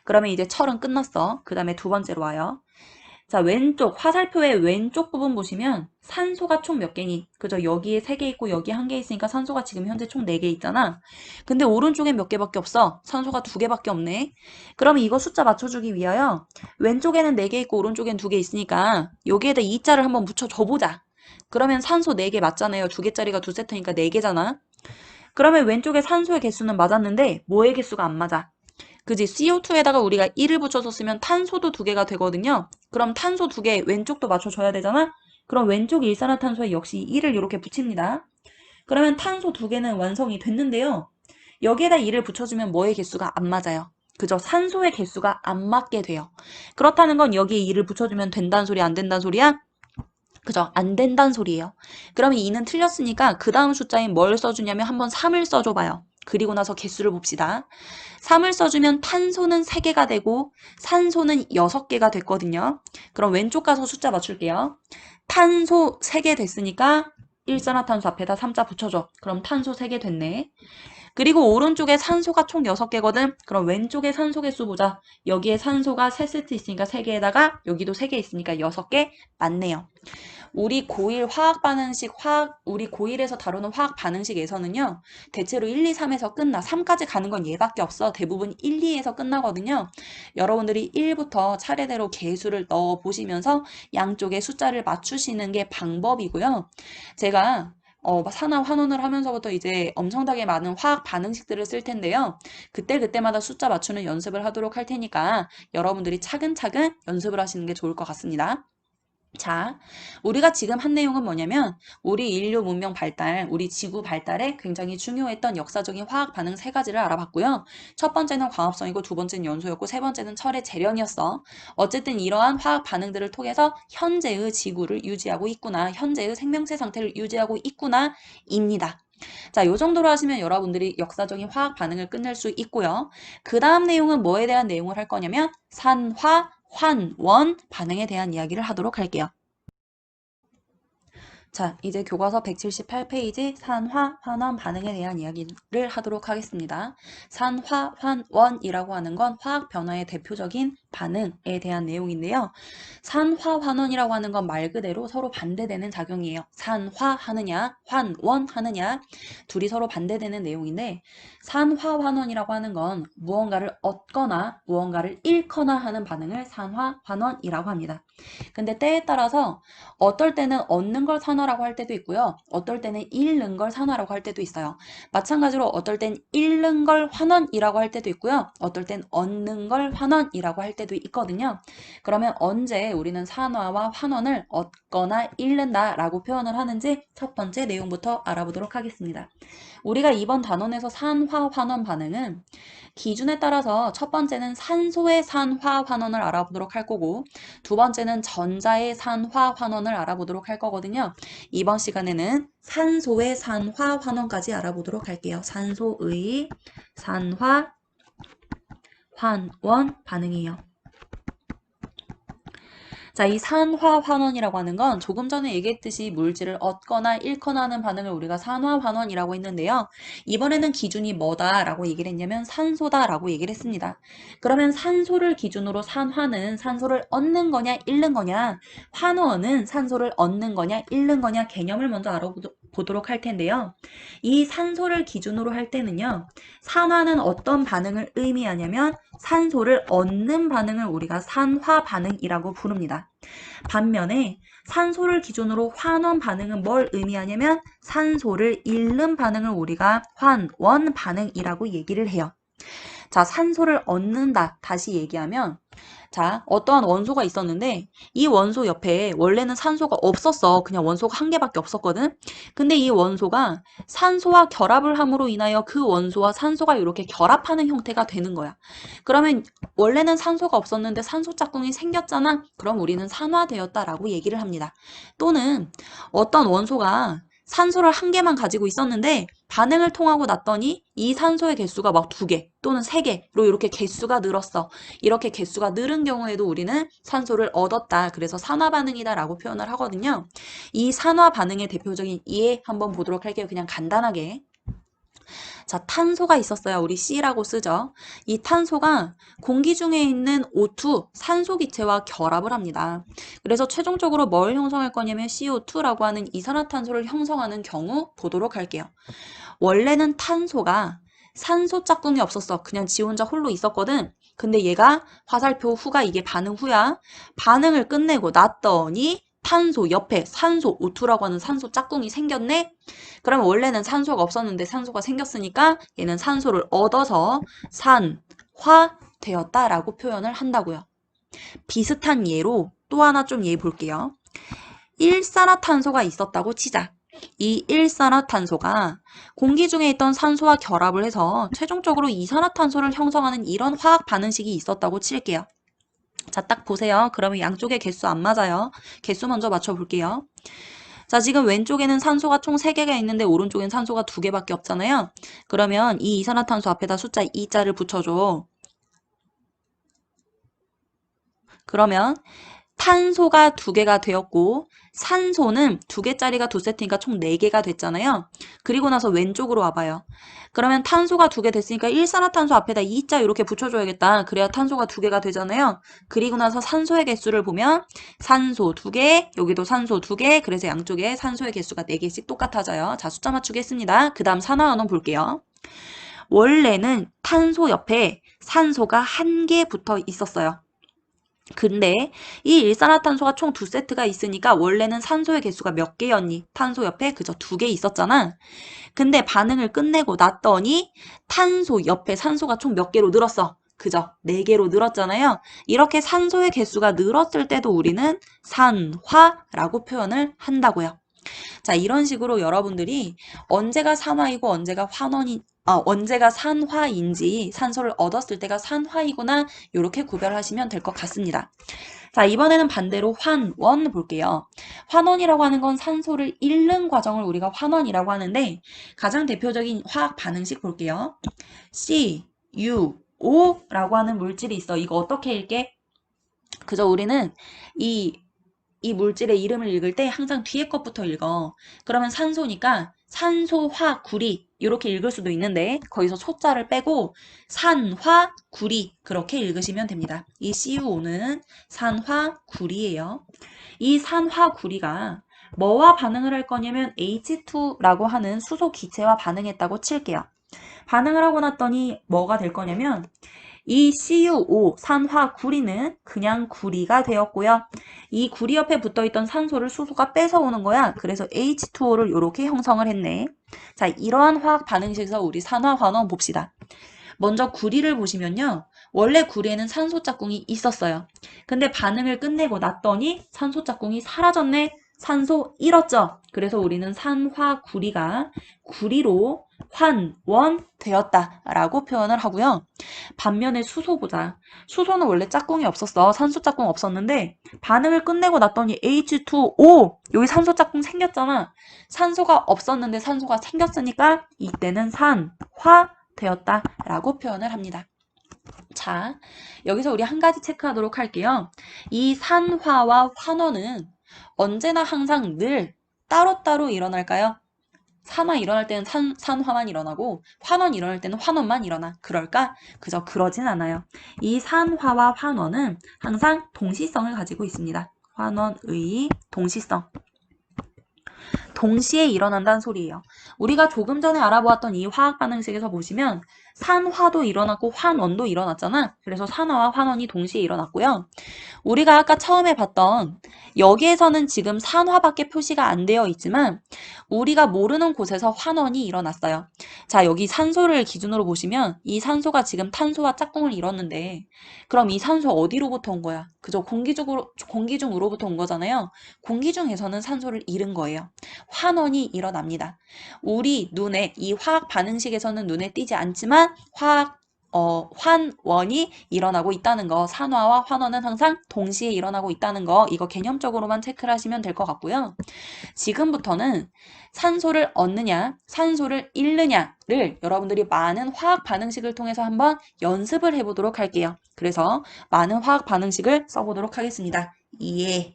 그러면 이제 철은 끝났어. 그 다음에 두 번째로 와요. 자, 왼쪽, 화살표의 왼쪽 부분 보시면 산소가 총 몇 개니? 그죠? 여기에 3개 있고 여기 1개 있으니까 산소가 지금 현재 총 4개 있잖아. 근데 오른쪽엔 몇 개밖에 없어? 산소가 2개밖에 없네. 그러면 이거 숫자 맞춰주기 위하여 왼쪽에는 4개 있고 오른쪽엔 2개 있으니까 여기에다 2자를 한번 붙여줘보자. 그러면 산소 4개 맞잖아요. 2개짜리가 2세트니까 4개잖아. 그러면 왼쪽에 산소의 개수는 맞았는데 뭐의 개수가 안 맞아? 그지? CO2에다가 우리가 1을 붙여서 쓰면 탄소도 2개가 되거든요. 그럼 탄소 2개 왼쪽도 맞춰줘야 되잖아? 그럼 왼쪽 일산화탄소에 역시 1을 이렇게 붙입니다. 그러면 탄소 2개는 완성이 됐는데요. 여기에다 1을 붙여주면 뭐의 개수가 안 맞아요? 그죠? 산소의 개수가 안 맞게 돼요. 그렇다는 건 여기에 2를 붙여주면 된다는 소리, 안 된다는 소리야? 그죠? 안 된다는 소리예요. 그러면 2는 틀렸으니까 그 다음 숫자인 뭘 써주냐면 한번 3을 써줘봐요. 그리고 나서 개수를 봅시다. 3을 써주면 탄소는 3개가 되고 산소는 6개가 됐거든요. 그럼 왼쪽 가서 숫자 맞출게요. 탄소 3개 됐으니까 일산화탄소 앞에다 3자 붙여줘. 그럼 탄소 3개 됐네. 그리고 오른쪽에 산소가 총 6개거든. 그럼 왼쪽에 산소 개수 보자. 여기에 산소가 3세트 있으니까 3개에다가 여기도 3개 있으니까 6개 맞네요. 우리 고1 화학 반응식, 우리 고1에서 다루는 화학 반응식에서는요, 대체로 1, 2, 3에서 끝나. 3까지 가는 건 얘밖에 없어. 대부분 1, 2에서 끝나거든요. 여러분들이 1부터 차례대로 개수를 넣어 보시면서 양쪽의 숫자를 맞추시는 게 방법이고요. 제가 산화 환원을 하면서부터 이제 엄청나게 많은 화학 반응식들을 쓸 텐데요. 그때마다 숫자 맞추는 연습을 하도록 할 테니까 여러분들이 차근차근 연습을 하시는 게 좋을 것 같습니다. 자, 우리가 지금 한 내용은 뭐냐면 우리 인류 문명 발달, 우리 지구 발달에 굉장히 중요했던 역사적인 화학 반응 3가지를 알아봤고요. 첫 번째는 광합성이고 두 번째는 연소였고 세 번째는 철의 재련이었어. 어쨌든 이러한 화학 반응들을 통해서 현재의 지구를 유지하고 있구나, 현재의 생명체 상태를 유지하고 있구나 입니다. 자, 요 정도로 하시면 여러분들이 역사적인 화학 반응을 끝낼 수 있고요. 그 다음 내용은 뭐에 대한 내용을 할 거냐면 산화, 환원 반응에 대한 이야기를 하도록 할게요. 자, 이제 교과서 178페이지 산화, 환원 반응에 대한 이야기를 하도록 하겠습니다. 산화, 환원이라고 하는 건 화학 변화의 대표적인 반응에 대한 내용인데요. 산화, 환원이라고 하는 건 말 그대로 서로 반대되는 작용이에요. 산화하느냐, 환원하느냐, 둘이 서로 반대되는 내용인데 산화, 환원이라고 하는 건 무언가를 얻거나 무언가를 잃거나 하는 반응을 산화, 환원이라고 합니다. 근데 때에 따라서 어떨 때는 얻는 걸 산화라고 할 때도 있고요. 어떨 때는 잃는 걸 산화라고 할 때도 있어요. 마찬가지로 어떨 땐 잃는 걸 환원이라고 할 때도 있고요. 어떨 땐 얻는 걸 환원이라고 할 때도 있거든요. 그러면 언제 우리는 산화와 환원을 얻거나 잃는다라고 표현을 하는지 첫 번째 내용부터 알아보도록 하겠습니다. 우리가 이번 단원에서 산화, 환원 반응은 기준에 따라서 첫 번째는 산소의 산화 환원을 알아보도록 할 거고 두 번째는 전자의 산화 환원을 알아보도록 할 거거든요. 이번 시간에는 산소의 산화 환원까지 알아보도록 할게요. 산소의 산화 환원 반응이에요. 자, 이 산화 환원이라고 하는 건 조금 전에 얘기했듯이 물질을 얻거나 잃거나 하는 반응을 우리가 산화 환원이라고 했는데요. 이번에는 기준이 뭐다라고 얘기를 했냐면 산소다라고 얘기를 했습니다. 그러면 산소를 기준으로 산화는 산소를 얻는 거냐 잃는 거냐, 환원은 산소를 얻는 거냐 잃는 거냐 개념을 먼저 알아보도록 할 텐데요. 이 산소를 기준으로 할 때는요. 산화는 어떤 반응을 의미하냐면 산소를 얻는 반응을 우리가 산화 반응이라고 부릅니다. 반면에 산소를 기준으로 환원 반응은 뭘 의미하냐면 산소를 잃는 반응을 우리가 환원 반응이라고 얘기를 해요. 자, 산소를 얻는다. 다시 얘기하면 자, 어떠한 원소가 있었는데 이 원소 옆에 원래는 산소가 없었어. 그냥 원소가 한 개밖에 없었거든. 근데 이 원소가 산소와 결합을 함으로 인하여 그 원소와 산소가 이렇게 결합하는 형태가 되는 거야. 그러면 원래는 산소가 없었는데 산소 짝꿍이 생겼잖아. 그럼 우리는 산화되었다라고 얘기를 합니다. 또는 어떤 원소가 산소를 한 개만 가지고 있었는데 반응을 통하고 났더니 이 산소의 개수가 막 2개 또는 3개로 이렇게 개수가 늘었어. 이렇게 개수가 늘은 경우에도 우리는 산소를 얻었다. 그래서 산화 반응이다 라고 표현을 하거든요. 이 산화 반응의 대표적인 예 한번 보도록 할게요. 그냥 간단하게. 자, 탄소가 있었어요. 우리 C라고 쓰죠. 이 탄소가 공기 중에 있는 O2, 산소 기체와 결합을 합니다. 그래서 최종적으로 뭘 형성할 거냐면 CO2라고 하는 이산화탄소를 형성하는 경우 보도록 할게요. 원래는 탄소가 산소 짝꿍이 없었어. 그냥 지 혼자 홀로 있었거든. 근데 얘가 화살표 후가 이게 반응 후야. 반응을 끝내고 났더니 탄소 옆에 산소 O2라고 하는 산소 짝꿍이 생겼네. 그러면 원래는 산소가 없었는데 산소가 생겼으니까 얘는 산소를 얻어서 산화되었다라고 표현을 한다고요. 비슷한 예로 또 하나 좀 예 볼게요. 일산화탄소가 있었다고 치자. 이 일산화탄소가 공기 중에 있던 산소와 결합을 해서 최종적으로 이산화탄소를 형성하는 이런 화학 반응식이 있었다고 칠게요. 자, 딱 보세요. 그러면 양쪽의 개수 안 맞아요. 개수 먼저 맞춰볼게요. 자, 지금 왼쪽에는 산소가 총 3개가 있는데 오른쪽엔 산소가 2개밖에 없잖아요. 그러면 이 이산화탄소 앞에다 숫자 2자를 붙여줘. 그러면 탄소가 2개가 되었고 산소는 2개짜리가 2세트니까 총 4개가 됐잖아요. 그리고 나서 왼쪽으로 와봐요. 그러면 탄소가 2개 됐으니까 일산화탄소 앞에다 2자 이렇게 붙여줘야겠다. 그래야 탄소가 2개가 되잖아요. 그리고 나서 산소의 개수를 보면 산소 2개, 여기도 산소 2개, 그래서 양쪽에 산소의 개수가 4개씩 똑같아져요. 자, 숫자 맞추겠습니다. 그 다음 산화한원 볼게요. 원래는 탄소 옆에 산소가 1개 붙어 있었어요. 근데 이 일산화탄소가 총 2세트가 있으니까 원래는 산소의 개수가 몇 개였니? 탄소 옆에 그저 2개 있었잖아. 근데 반응을 끝내고 났더니 탄소 옆에 산소가 총 몇 개로 늘었어? 그저 4개로 늘었잖아요. 이렇게 산소의 개수가 늘었을 때도 우리는 산화라고 표현을 한다고요. 자, 이런 식으로 여러분들이 언제가 산화이고 언제가 산화인지 산소를 얻었을 때가 산화이구나 이렇게 구별하시면 될 것 같습니다. 자, 이번에는 반대로 환원 볼게요. 환원이라고 하는 건 산소를 잃는 과정을 우리가 환원이라고 하는데 가장 대표적인 화학 반응식 볼게요. CuO라고 하는 물질이 있어. 이거 어떻게 읽게? 그저 우리는 이 물질의 이름을 읽을 때 항상 뒤에 것부터 읽어. 그러면 산소니까 산소화구리 이렇게 읽을 수도 있는데 거기서 소자를 빼고 산화구리 그렇게 읽으시면 됩니다. 이 CuO는 산화구리예요. 이 산화구리가 뭐와 반응을 할 거냐면 H2라고 하는 수소 기체와 반응했다고 칠게요. 반응을 하고 났더니 뭐가 될 거냐면 이 CuO 산화구리는 그냥 구리가 되었고요. 이 구리 옆에 붙어있던 산소를 수소가 뺏어오는 거야. 그래서 H2O를 이렇게 형성을 했네. 자, 이러한 화학 반응식에서 우리 산화환원 봅시다. 먼저 구리를 보시면요. 원래 구리에는 산소 짝꿍이 있었어요. 근데 반응을 끝내고 났더니 산소 짝꿍이 사라졌네. 산소 잃었죠. 그래서 우리는 산화구리가 구리로 환원되었다라고 표현을 하고요. 반면에 수소 보자. 수소는 원래 짝꿍이 없었어. 산소 짝꿍 없었는데 반응을 끝내고 났더니 H2O 여기 산소 짝꿍 생겼잖아. 산소가 없었는데 산소가 생겼으니까 이때는 산화되었다라고 표현을 합니다. 자, 여기서 우리 한 가지 체크하도록 할게요. 이 산화와 환원은 언제나 항상 늘 따로따로 일어날까요? 산화 일어날 때는 산화만 일어나고 환원 일어날 때는 환원만 일어나. 그럴까? 그저 그러진 않아요. 이 산화와 환원은 항상 동시성을 가지고 있습니다. 환원의 동시성. 동시에 일어난다는 소리예요. 우리가 조금 전에 알아보았던 이 화학 반응식에서 보시면 산화도 일어났고 환원도 일어났잖아. 그래서 산화와 환원이 동시에 일어났고요. 우리가 아까 처음에 봤던 여기에서는 지금 산화밖에 표시가 안 되어 있지만 우리가 모르는 곳에서 환원이 일어났어요. 자, 여기 산소를 기준으로 보시면 이 산소가 지금 탄소와 짝꿍을 이뤘는데 그럼 이 산소 어디로부터 온 거야? 그죠? 공기 중으로부터 온 거잖아요. 공기 중에서는 산소를 잃은 거예요. 환원이 일어납니다. 우리 눈에 이 화학 반응식에서는 눈에 띄지 않지만 환원이 일어나고 있다는 거, 산화와 환원은 항상 동시에 일어나고 있다는 거, 이거 개념적으로만 체크를 하시면 될 것 같고요. 지금부터는 산소를 얻느냐, 산소를 잃느냐를 여러분들이 많은 화학 반응식을 통해서 한번 연습을 해보도록 할게요. 그래서 많은 화학 반응식을 써보도록 하겠습니다. 예.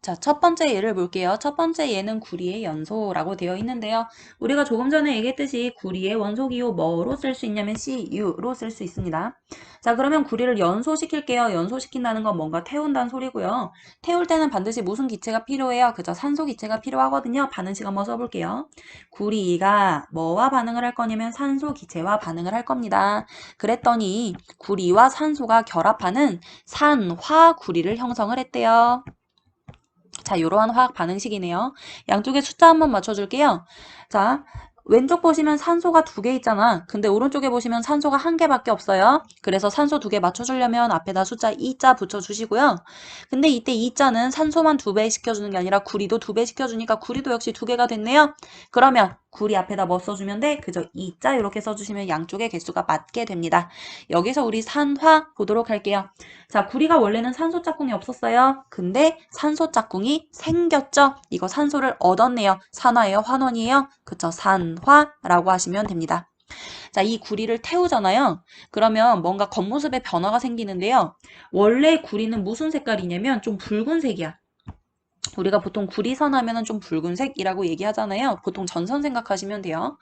자, 첫 번째 예를 볼게요. 첫 번째 예는 구리의 연소라고 되어 있는데요. 우리가 조금 전에 얘기했듯이 구리의 원소기호 뭐로 쓸 수 있냐면 CU로 쓸 수 있습니다. 자, 그러면 구리를 연소시킬게요. 연소시킨다는 건 뭔가 태운다는 소리고요. 태울 때는 반드시 무슨 기체가 필요해요? 그죠? 산소 기체가 필요하거든요. 반응식 한번 써볼게요. 구리가 뭐와 반응을 할 거냐면 산소 기체와 반응을 할 겁니다. 그랬더니 구리와 산소가 결합하는 산화구리를 형성을 했대요. 자, 이러한 화학 반응식이네요. 양쪽에 숫자 한번 맞춰줄게요. 자, 왼쪽 보시면 산소가 2개 있잖아. 근데 오른쪽에 보시면 산소가 1개밖에 없어요. 그래서 산소 2개 맞춰주려면 앞에다 숫자 2자 붙여주시고요. 근데 이때 2자는 산소만 2배 시켜주는 게 아니라 구리도 2배 시켜주니까 구리도 역시 2개가 됐네요. 그러면 구리 앞에다 뭐 써주면 돼? 그저 2자 이렇게 써주시면 양쪽의 개수가 맞게 됩니다. 여기서 우리 산화 보도록 할게요. 자, 구리가 원래는 산소 짝꿍이 없었어요. 근데 산소 짝꿍이 생겼죠? 이거 산소를 얻었네요. 산화예요? 환원이에요? 그쵸? 산화라고 하시면 됩니다. 자, 이 구리를 태우잖아요. 그러면 뭔가 겉모습에 변화가 생기는데요. 원래 구리는 무슨 색깔이냐면 좀 붉은색이야. 우리가 보통 구리선 하면은 좀 붉은색이라고 얘기하잖아요. 보통 전선 생각하시면 돼요.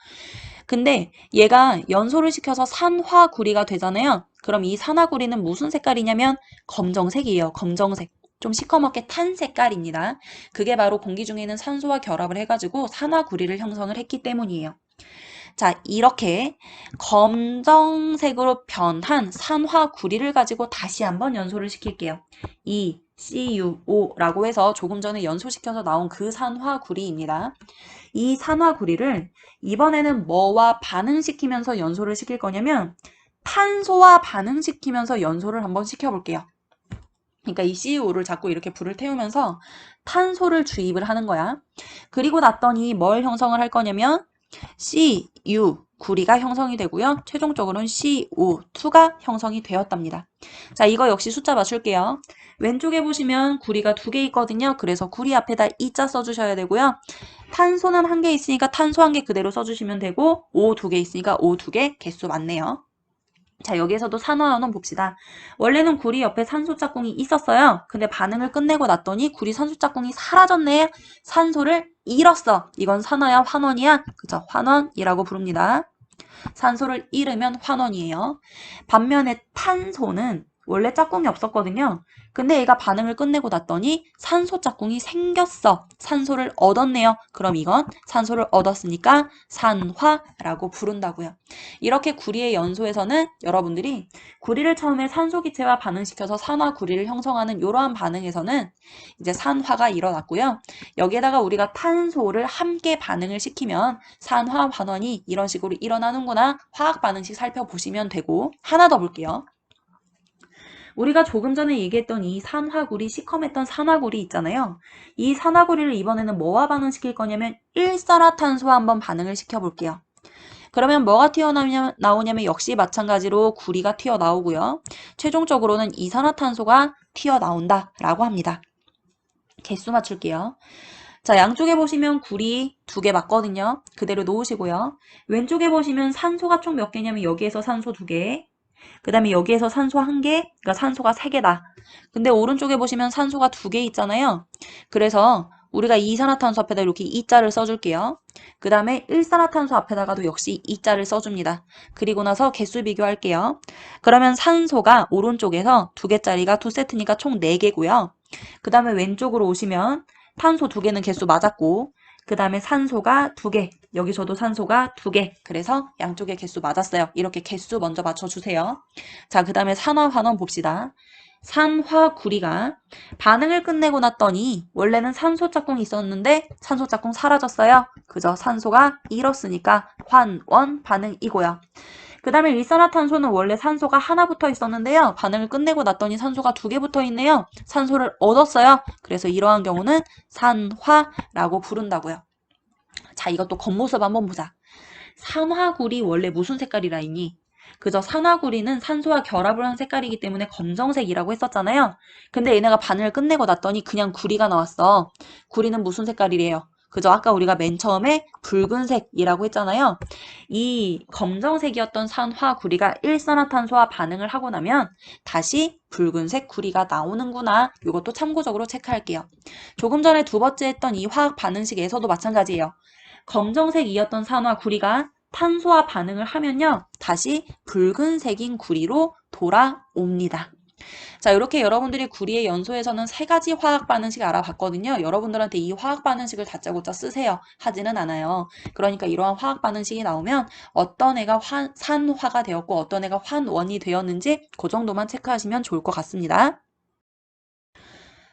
근데 얘가 연소를 시켜서 산화구리가 되잖아요. 그럼 이 산화구리는 무슨 색깔이냐면 검정색이에요. 검정색. 좀 시커멓게 탄 색깔입니다. 그게 바로 공기 중에 있는 산소와 결합을 해가지고 산화구리를 형성을 했기 때문이에요. 자, 이렇게 검정색으로 변한 산화구리를 가지고 다시 한번 연소를 시킬게요. 이 CuO라고 해서 조금 전에 연소시켜서 나온 그 산화구리입니다. 이 산화구리를 이번에는 뭐와 반응시키면서 연소를 시킬 거냐면 탄소와 반응시키면서 연소를 한번 시켜볼게요. 그러니까 이 CuO를 자꾸 이렇게 불을 태우면서 탄소를 주입을 하는 거야. 그리고 났더니 뭘 형성을 할 거냐면 Cu 구리가 형성이 되고요. 최종적으로는 CO2가 형성이 되었답니다. 자, 이거 역시 숫자 맞출게요. 왼쪽에 보시면 구리가 2개 있거든요. 그래서 구리 앞에다 2자 써주셔야 되고요. 탄소는 1개 있으니까 탄소 1개 그대로 써주시면 되고 O 2개 있으니까 O 2개 개수 맞네요. 자, 여기에서도 산화연원 봅시다. 원래는 구리 옆에 산소 짝꿍이 있었어요. 근데 반응을 끝내고 났더니 구리 산소 짝꿍이 사라졌네. 산소를 잃었어. 이건 산화야, 환원이야? 그죠? 환원이라고 부릅니다. 산소를 잃으면 환원이에요. 반면에 탄소는 원래 짝꿍이 없었거든요. 근데 얘가 반응을 끝내고 났더니 산소 짝꿍이 생겼어. 산소를 얻었네요. 그럼 이건 산소를 얻었으니까 산화라고 부른다고요. 이렇게 구리의 연소에서는 여러분들이 구리를 처음에 산소 기체와 반응시켜서 산화 구리를 형성하는 이러한 반응에서는 이제 산화가 일어났고요. 여기에다가 우리가 탄소를 함께 반응을 시키면 산화 환원이 이런 식으로 일어나는구나. 화학 반응식 살펴보시면 되고 하나 더 볼게요. 우리가 조금 전에 얘기했던 이 산화구리, 시커맸던 산화구리 있잖아요. 이 산화구리를 이번에는 뭐와 반응시킬 거냐면 일산화탄소와 한번 반응을 시켜볼게요. 그러면 뭐가 튀어나오냐면 역시 마찬가지로 구리가 튀어나오고요. 최종적으로는 이산화탄소가 튀어나온다라고 합니다. 개수 맞출게요. 자, 양쪽에 보시면 구리 2개 맞거든요. 그대로 놓으시고요. 왼쪽에 보시면 산소가 총 몇 개냐면 여기에서 산소 2개, 그 다음에 여기에서 산소 1개, 그러니까 산소가 3개다. 근데 오른쪽에 보시면 산소가 2개 있잖아요. 그래서 우리가 이산화탄소 앞에다 이렇게 2자를 써줄게요. 그 다음에 일산화탄소 앞에다가도 역시 2자를 써줍니다. 그리고 나서 개수 비교할게요. 그러면 산소가 오른쪽에서 2개짜리가 2세트니까 총 4개고요. 그 다음에 왼쪽으로 오시면 탄소 2개는 개수 맞았고 그 다음에 산소가 2개, 여기서도 산소가 2개. 그래서 양쪽의 개수 맞았어요. 이렇게 개수 먼저 맞춰주세요. 자, 그 다음에 산화, 환원 봅시다. 산화구리가 반응을 끝내고 났더니 원래는 산소 짝꿍이 있었는데 산소 짝꿍 사라졌어요. 그저 산소가 잃었으니까 환원 반응이고요. 그 다음에 일산화탄소는 원래 산소가 하나 붙어 있었는데요. 반응을 끝내고 났더니 산소가 두 개 붙어 있네요. 산소를 얻었어요. 그래서 이러한 경우는 산화라고 부른다고요. 자, 이것도 겉모습 한번 보자. 산화구리 원래 무슨 색깔이라 했니? 그저 산화구리는 산소와 결합을 한 색깔이기 때문에 검정색이라고 했었잖아요. 근데 얘네가 반응을 끝내고 났더니 그냥 구리가 나왔어. 구리는 무슨 색깔이래요? 그저 아까 우리가 맨 처음에 붉은색이라고 했잖아요. 이 검정색이었던 산화구리가 일산화탄소와 반응을 하고 나면 다시 붉은색 구리가 나오는구나. 이것도 참고적으로 체크할게요. 조금 전에 두 번째 했던 이 화학 반응식에서도 마찬가지예요. 검정색이었던 산화구리가 탄소와 반응을 하면요. 다시 붉은색인 구리로 돌아옵니다. 자, 이렇게 여러분들이 구리의 연소에서는 세 가지 화학 반응식 알아봤거든요. 여러분들한테 이 화학 반응식을 다짜고짜 쓰세요. 하지는 않아요. 그러니까 이러한 화학 반응식이 나오면 어떤 애가 산화가 되었고 어떤 애가 환원이 되었는지 그 정도만 체크하시면 좋을 것 같습니다.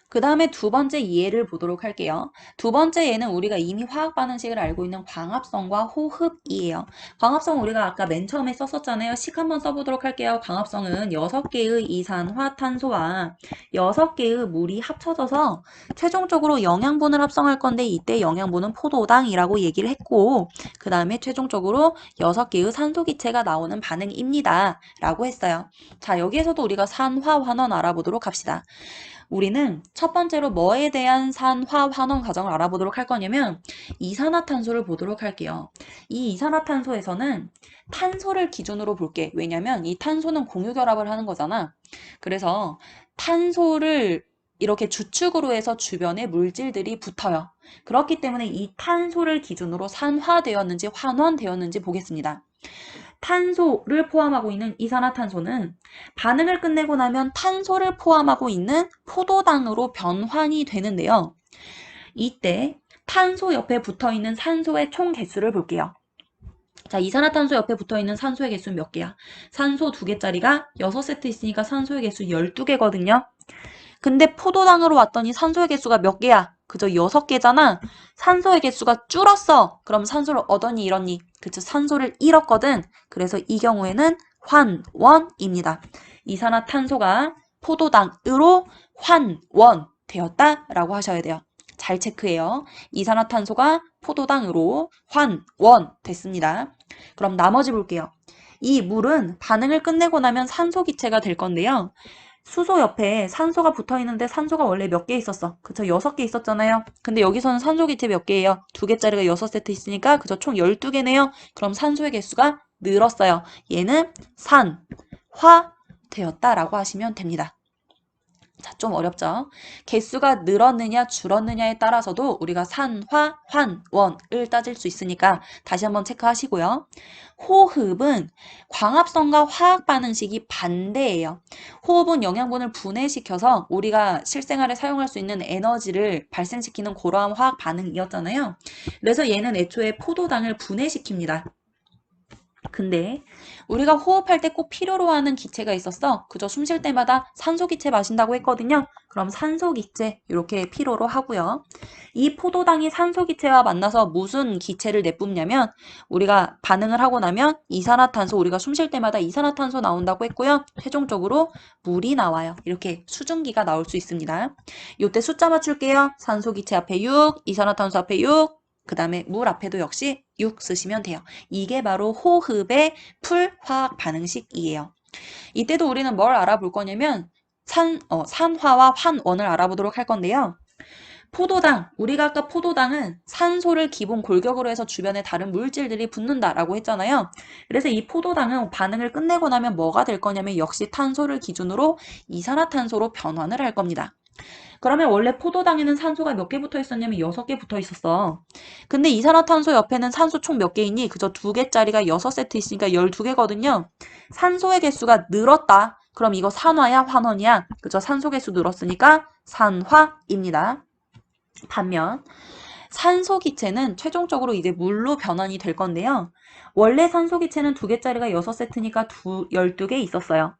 그 다음에 두 번째 예를 보도록 할게요. 두 번째 예는 우리가 이미 화학 반응식을 알고 있는 광합성과 호흡이에요. 광합성 우리가 아까 맨 처음에 썼었잖아요. 식 한번 써보도록 할게요. 광합성은 6개의 이산화탄소와 6개의 물이 합쳐져서 최종적으로 영양분을 합성할 건데 이때 영양분은 포도당이라고 얘기를 했고 그 다음에 최종적으로 6개의 산소기체가 나오는 반응입니다. 라고 했어요. 자, 여기에서도 우리가 산화환원 알아보도록 합시다. 우리는 첫 번째로 뭐에 대한 산화 환원 과정을 알아보도록 할 거냐면 이산화탄소를 보도록 할게요. 이 이산화탄소에서는 탄소를 기준으로 볼게. 왜냐면 이 탄소는 공유결합을 하는 거잖아. 그래서 탄소를 이렇게 주축으로 해서 주변에 물질들이 붙어요. 그렇기 때문에 이 탄소를 기준으로 산화되었는지 환원되었는지 보겠습니다. 탄소를 포함하고 있는 이산화탄소는 반응을 끝내고 나면 탄소를 포함하고 있는 포도당으로 변환이 되는데요. 이때 탄소 옆에 붙어있는 산소의 총 개수를 볼게요. 자, 이산화탄소 옆에 붙어있는 산소의 개수는 몇 개야? 산소 2개짜리가 6세트 있으니까 산소의 개수 12개거든요. 근데 포도당으로 왔더니 산소의 개수가 몇 개야? 그저 6개잖아. 산소의 개수가 줄었어. 그럼 산소를 얻었니 잃었니? 그쵸, 산소를 잃었거든. 그래서 이 경우에는 환원입니다. 이산화탄소가 포도당으로 환원되었다라고 하셔야 돼요. 잘 체크해요. 이산화탄소가 포도당으로 환원됐습니다. 그럼 나머지 볼게요. 이 물은 반응을 끝내고 나면 산소 기체가 될 건데요. 수소 옆에 산소가 붙어 있는데 산소가 원래 몇 개 있었어? 그쵸, 6개 있었잖아요. 근데 여기서는 산소 기체 몇 개예요? 2개짜리가 6세트 있으니까 그쵸, 총 12개네요. 그럼 산소의 개수가 늘었어요. 얘는 산화 되었다라고 하시면 됩니다. 자, 좀 어렵죠? 개수가 늘었느냐 줄었느냐에 따라서도 우리가 산화, 환원을 따질 수 있으니까 다시 한번 체크하시고요. 호흡은 광합성과 화학 반응식이 반대예요. 호흡은 영양분을 분해시켜서 우리가 실생활에 사용할 수 있는 에너지를 발생시키는 그러한 화학 반응이었잖아요. 그래서 얘는 애초에 포도당을 분해시킵니다. 근데 우리가 호흡할 때 꼭 필요로 하는 기체가 있었어. 그저 숨 쉴 때마다 산소 기체 마신다고 했거든요. 그럼 산소 기체 이렇게 필요로 하고요. 이 포도당이 산소 기체와 만나서 무슨 기체를 내뿜냐면 우리가 반응을 하고 나면 이산화탄소 우리가 숨 쉴 때마다 이산화탄소 나온다고 했고요. 최종적으로 물이 나와요. 이렇게 수증기가 나올 수 있습니다. 이때 숫자 맞출게요. 산소 기체 앞에 6, 이산화탄소 앞에 6, 그 다음에 물 앞에도 역시 6 쓰시면 돼요. 이게 바로 호흡의 풀화학 반응식이에요. 이때도 우리는 뭘 알아볼 거냐면 산화와 환원을 알아보도록 할 건데요. 포도당, 우리가 아까 포도당은 산소를 기본 골격으로 해서 주변에 다른 물질들이 붙는다라고 했잖아요. 그래서 이 포도당은 반응을 끝내고 나면 뭐가 될 거냐면 역시 탄소를 기준으로 이산화탄소로 변환을 할 겁니다. 그러면 원래 포도당에는 산소가 몇 개 붙어 있었냐면 6개 붙어 있었어. 근데 이산화탄소 옆에는 산소 총 몇 개 있니? 그저 2개짜리가 6세트 있으니까 12개거든요. 산소의 개수가 늘었다. 그럼 이거 산화야, 환원이야? 그저 산소 개수 늘었으니까 산화입니다. 반면 산소 기체는 최종적으로 이제 물로 변환이 될 건데요. 원래 산소 기체는 2개짜리가 6세트니까 12개 있었어요.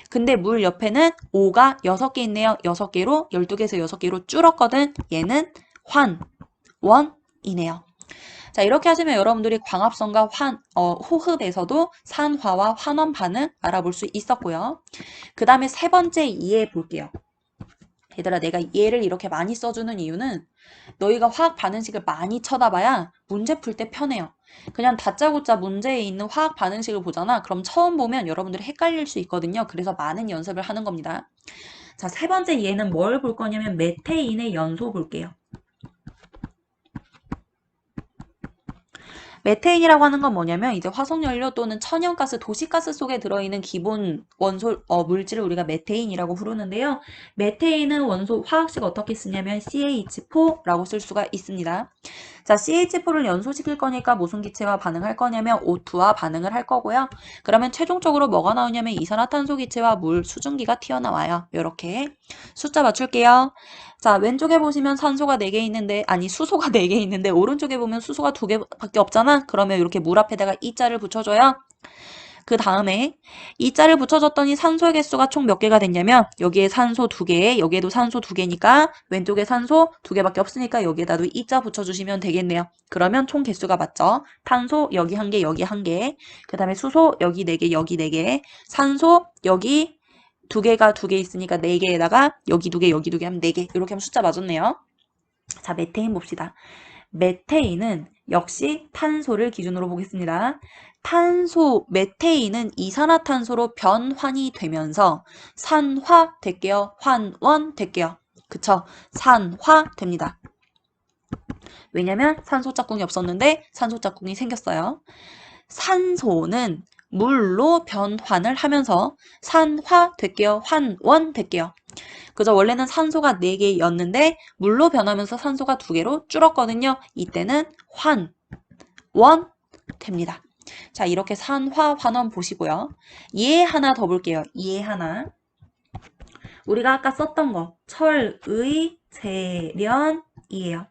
근데 물 옆에는 O가 6개 있네요. 6개로 12개에서 6개로 줄었거든. 얘는 환, 원이네요. 자, 이렇게 하시면 여러분들이 광합성과 호흡에서도 산화와 환원 반응 알아볼 수 있었고요. 그 다음에 세 번째 이해 볼게요. 얘들아, 내가 얘를 이렇게 많이 써주는 이유는 너희가 화학 반응식을 많이 쳐다봐야 문제 풀 때 편해요. 그냥 다짜고짜 문제에 있는 화학 반응식을 보잖아. 그럼 처음 보면 여러분들이 헷갈릴 수 있거든요. 그래서 많은 연습을 하는 겁니다. 자, 세 번째 얘는 뭘 볼 거냐면 메테인의 연소 볼게요. 메테인이라고 하는 건 뭐냐면 이제 화석연료 또는 천연가스, 도시가스 속에 들어있는 기본 원소 물질을 우리가 메테인이라고 부르는데요. 메테인은 원소 화학식 어떻게 쓰냐면 CH4라고 쓸 수가 있습니다. 자, CH4를 연소시킬 거니까 무슨 기체와 반응할 거냐면 O2와 반응을 할 거고요. 그러면 최종적으로 뭐가 나오냐면 이산화탄소 기체와 물 수증기가 튀어나와요. 이렇게 숫자 맞출게요. 자, 왼쪽에 보시면 산소가 4개 있는데, 아니, 수소가 4개 있는데, 오른쪽에 보면 수소가 2개밖에 없잖아? 그러면 이렇게 물 앞에다가 이자를 붙여줘요. 그 다음에 이자를 붙여줬더니 산소의 개수가 총 몇 개가 됐냐면, 여기에 산소 2개, 여기에도 산소 2개니까, 왼쪽에 산소 2개밖에 없으니까 여기에다도 이자 붙여주시면 되겠네요. 그러면 총 개수가 맞죠? 탄소 여기 1개, 여기 1개, 그 다음에 수소 여기 4개, 여기 4개, 산소 여기 2개가 2개 있으니까 4개에다가 여기 2개, 여기 2개 하면 4개. 이렇게 하면 숫자 맞았네요. 자, 메테인 봅시다. 메테인은 역시 탄소를 기준으로 보겠습니다. 메테인은 이산화탄소로 변환이 되면서 산화 될게요. 환원 될게요. 그쵸? 산화 됩니다. 왜냐면 산소 짝꿍이 없었는데 산소 짝꿍이 생겼어요. 산소는 물로 변환을 하면서 산화 될게요. 환원 될게요. 그저 원래는 산소가 4개였는데 물로 변하면서 산소가 2개로 줄었거든요. 이때는 환, 원 됩니다. 자, 이렇게 산화, 환원 보시고요. 예 하나 더 볼게요. 예 하나. 우리가 아까 썼던 거 철의 재련이에요.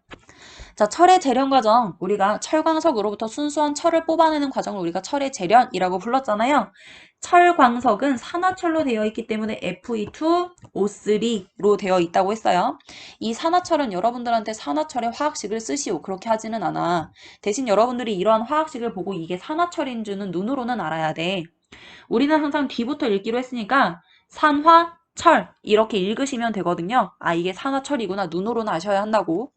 자, 철의 재련 과정, 우리가 철광석으로부터 순수한 철을 뽑아내는 과정을 우리가 철의 재련이라고 불렀잖아요. 철광석은 산화철로 되어 있기 때문에 Fe2O3로 되어 있다고 했어요. 이 산화철은 여러분들한테 산화철의 화학식을 쓰시오 그렇게 하지는 않아. 대신 여러분들이 이러한 화학식을 보고 이게 산화철인 줄은 눈으로는 알아야 돼. 우리는 항상 뒤부터 읽기로 했으니까 산화철 이렇게 읽으시면 되거든요. 아, 이게 산화철이구나. 눈으로는 아셔야 한다고.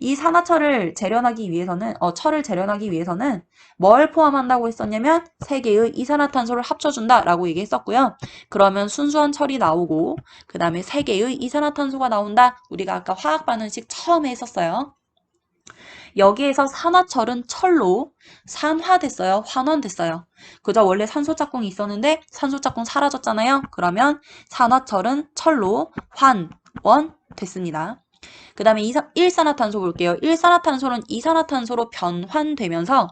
이 산화철을 재련하기 위해서는 철을 재련하기 위해서는 뭘 포함한다고 했었냐면 3개의 이산화탄소를 합쳐준다라고 얘기했었고요. 그러면 순수한 철이 나오고 그 다음에 3개의 이산화탄소가 나온다. 우리가 아까 화학 반응식 처음에 했었어요. 여기에서 산화철은 철로 산화됐어요. 환원됐어요. 그저 원래 산소 짝꿍이 있었는데 산소 짝꿍 사라졌잖아요. 그러면 산화철은 철로 환원 됐습니다. 그 다음에 일산화탄소 볼게요. 일산화탄소는 이산화탄소로 변환되면서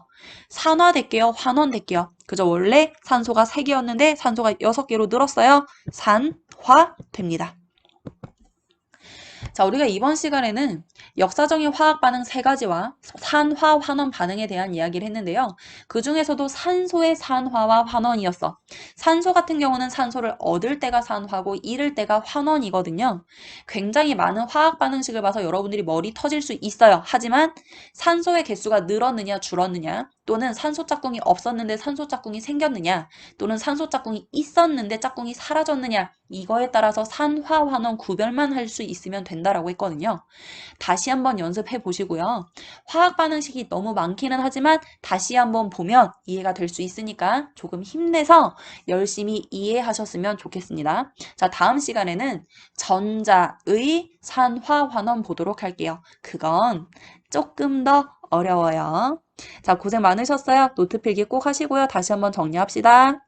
산화될게요. 환원될게요. 그저 원래 산소가 3개였는데 산소가 6개로 늘었어요. 산화됩니다. 자, 우리가 이번 시간에는 역사적인 화학 반응 3가지와 산화, 환원 반응에 대한 이야기를 했는데요. 그 중에서도 산소의 산화와 환원이었어. 산소 같은 경우는 산소를 얻을 때가 산화고 잃을 때가 환원이거든요. 굉장히 많은 화학 반응식을 봐서 여러분들이 머리 터질 수 있어요. 하지만 산소의 개수가 늘었느냐 줄었느냐 또는 산소 짝꿍이 없었는데 산소 짝꿍이 생겼느냐 또는 산소 짝꿍이 있었는데 짝꿍이 사라졌느냐 이거에 따라서 산화, 환원 구별만 할 수 있으면 된다라고 했거든요. 다시 한번 연습해 보시고요. 화학 반응식이 너무 많기는 하지만 다시 한번 보면 이해가 될 수 있으니까 조금 힘내서 열심히 이해하셨으면 좋겠습니다. 자, 다음 시간에는 전자의 산화, 환원 보도록 할게요. 그건 조금 더 어려워요. 자, 고생 많으셨어요. 노트 필기 꼭 하시고요. 다시 한번 정리합시다.